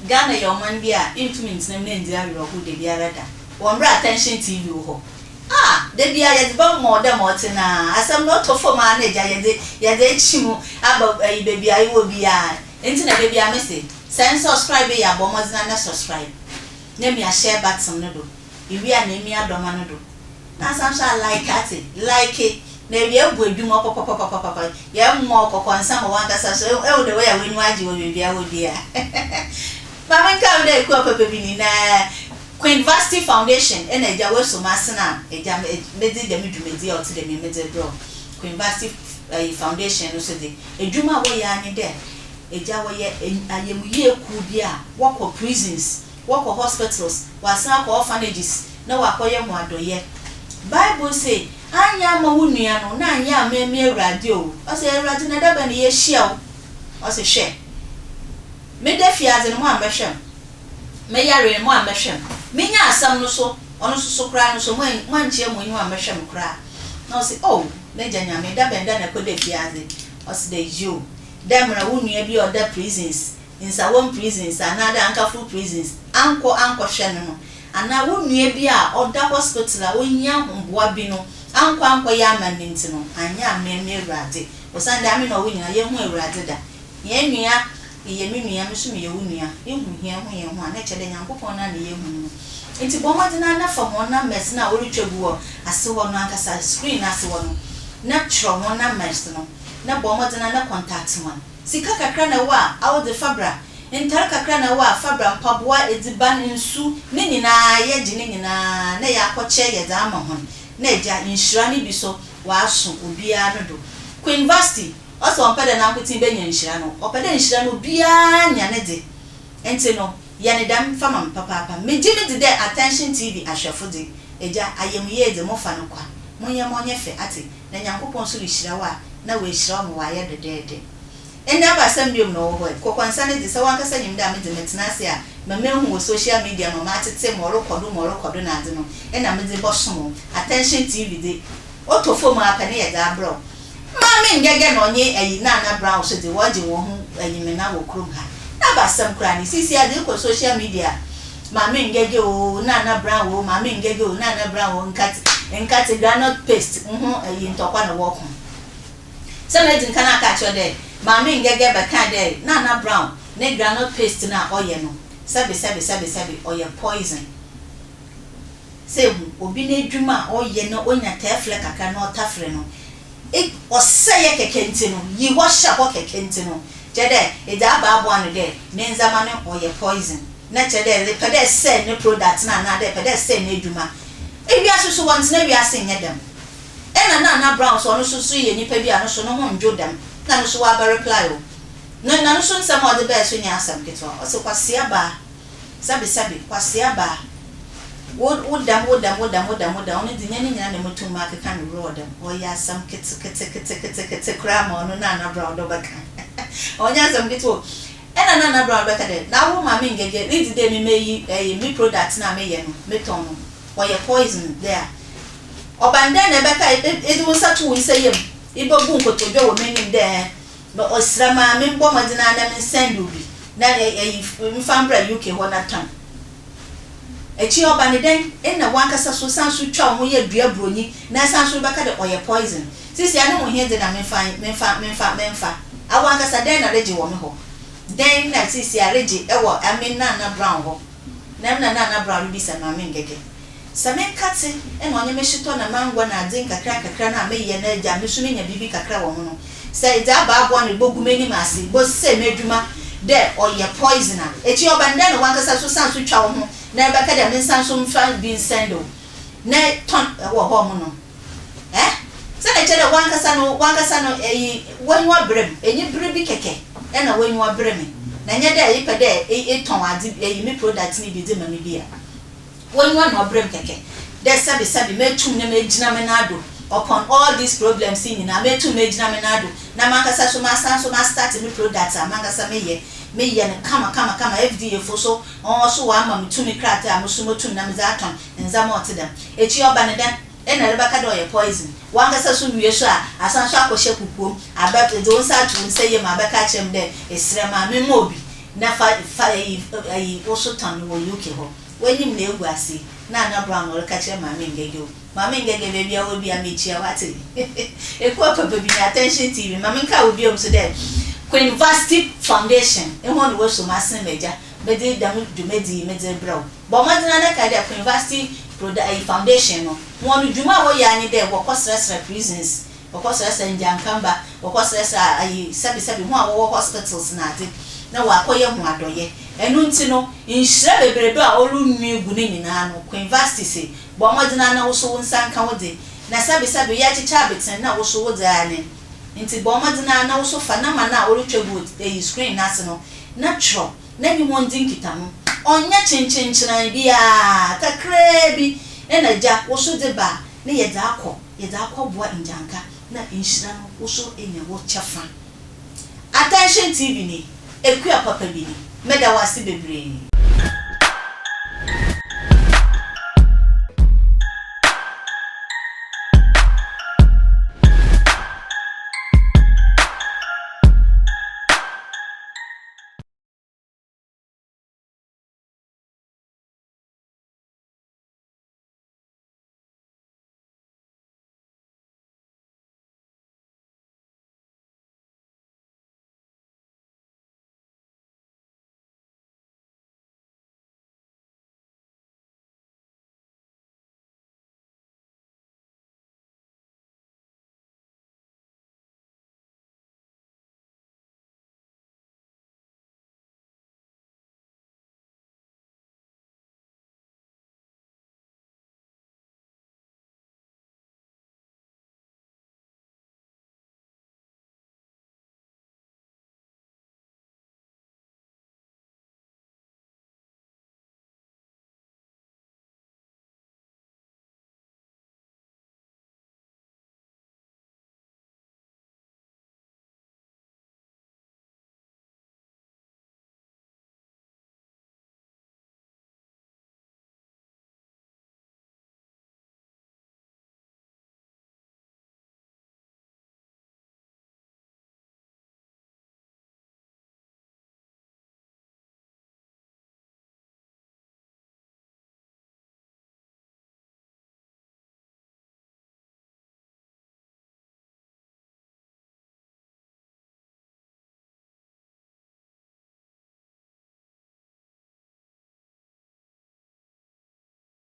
Ghana your man bia influence na Nigeria who de biara da. One attention TV ho. De bia ye ba more dem otina. Asam no to for manager ye de chimu aba baby ayi wo bia. Enti na baby am say send subscribe ya bo mo na subscribe. Na me share button no do. Iwi a na mi adoma no do. Na sam sha like it. Na we abu adwuma papa. Ye mo kokonsa mo wankasa so e de we ya wenyu agi wo bia wo bia. Maame Ng3g3 de ku papa bi ni na Kwasia Foundation and a Jawa Sumasana, a jam medi the midumedi or to the mimid bro. Kwasia Foundation, no said a Juma way any there. A Jawa I am ye kudia, walk of prisons, walk of hospitals, was some orphanages, no acquire more do yet. Bible say, I am a wuniano, 9 year me radio, I say radina ben ye shell, or say share. Made the fias and one mission. May I read one mission. Minya some no so, on so cry no so one chair when you are mission cry. No say, oh, Major made up and then I could be fiazi, or say you. Them are only be other prisons, in some prisons, another uncle prisons, uncle Shannon, and now won't be a or that hospital when young Wabino, uncle Yaman Nintino, and young me ratty, or Sunday I mean, or winning a young way rather. Yemia. Ye mimi ya misumi ye wunia ehu hia ho ye ho ana chede nyankopon na ye hu enti bomode na fa mo na mes na oritwagu ho ase ho no ankasa screen ase ho no na tro mo na mes no na bomode na contact mo sika kakra na wa awo de fabra entar kakra na wa fabra mpaboa ediban nsu ne nyina ye gine nyina na ya akọche ye za ama ho na eja inshira ni bi so wa aso obia no do University also on pede na nkuti be nyanhira no opede nhyira no bia nya ne de enti no ya ne dam fama papa me gimi de attention TV ahwefo de eja ayemye de mo fa no kwa monye fe ate na nyankopon so rehira wa na we hira mo wa ye de enda ba sambiom no ho kokwansa ne de se wankasa nyim da me de metenase a mame hu social media no ma tete mo rokodo na ade no ena me de bosom attention TV de otofo mo aka ne ye da bro Maame Ng3g3 no nye ayi Naana Brown so de waje wo hu ayi me na wo krom ha na ba sam kra ni sisi ade ko social media Maame Ng3g3 o Naana Brown o Maame Ng3g3 o Naana Brown o nkati granite paste ayi ntokwa na wo ko se na din kana ka cho de Maame Ng3g3 ba ka de Naana Brown ne granite paste na oye no sabe oye poison se obi na edwuma oye no onya tefle kaka na otafre no it was say kekenti no yi wo sha ko kekenti no jede e da ba abo anu de ne nzama ne oye poison na jede le pede say ne product na de pede say ne eduma e bia susu want na bia say nyedem e na Naana Brown so no susu ye nipa bia no so no ho njo dem na no so wa ba reply o no na no so nsam o de be so nya asam ketwa o so Kwasia Baa sabi Kwasia Baa Wodam oni dinya ni nyina ne mutum ma keka no road o ya sam kete krama no Naana Brown do baka onya sam gitu ena Naana Brown baka de na wo Maame Ng3g3 read de me meyi me product na me ye no me ton no o ye poison there obanda na baka e wo satu wo nsayem ibo bu nkotodwa wo menim de but osrama me mbo madina na me send obi na mfambra UK ho na tan echi oba ne den na wankasa so sanso twa mo ye dua broni na sanso baka de oye poison sisi ane mo hie de na menfa awankasa den na reji wo me ho den na sisi areji ewo Naana Brown ho na Naana Brown bi sa Maame Ng3g3 samen kate onye meshito na mangwa na adin kakra na meye na eja mesu menya bibi kakra wo no say da ba abo na bogumeni mase bo se medwuma de oye poison echi oba nda no wankasa so sanso twa wo ho na baka de mensan so mfa bi sendo na ton wo ho mo no se na chere wankasa no wanwa brem enyi bre bi keke na wanwa brem na nya de yi pede ton ade me product ni bi de mami bia wanwa no brem keke de sabi metum na megina me na do upon all these problems in na metum megina me na do na mankasa so ma start me product mankasa me ye ne kama FDA fo so so wa ma mutumi krata amusumo tum na mzaton nzama otida echi oba ne den ena le baka do ye poison wangasa so wie so a asan so akoshe kukuom abet de won sa tu nse ye ma baka chem de esrema me mobi na fa ai also tan wo UK ho wanyim na egu ase Naana Brown or catch Maame Ng3g3 Maame Ng3g3 baby I will be a media what e ko papa bi na attention TV Maame nka obi om so there Queen Varsity Foundation e ho no wo so masen meja be dey dam dwumadi medze braw bo madina na ka dey Queen Varsity Foundation no mo no dwuma wo ya ni dey wo kosresre prisons wo kosresre njankamba wo kosresre ayi sabi ho a wo hospitals na ade na wa koye ho adoye enu nti no inhira bebrebe a olu nwi gu ni nyina no Queen Varsity se bo madina na wo so wonsan ka wo de na sabi ya chicha beten na wo so wo de ane nti bo madina na wo so fa na ma na olu twegu e screen na se no na tro na bi won din kita ho onya chinchinchiran bia kakra bi na ja wo so de ba na ye da akọ boa njanka na inhira no wo so enya wo chefa Attention TV ni ekua papa bi ni meda wase bebre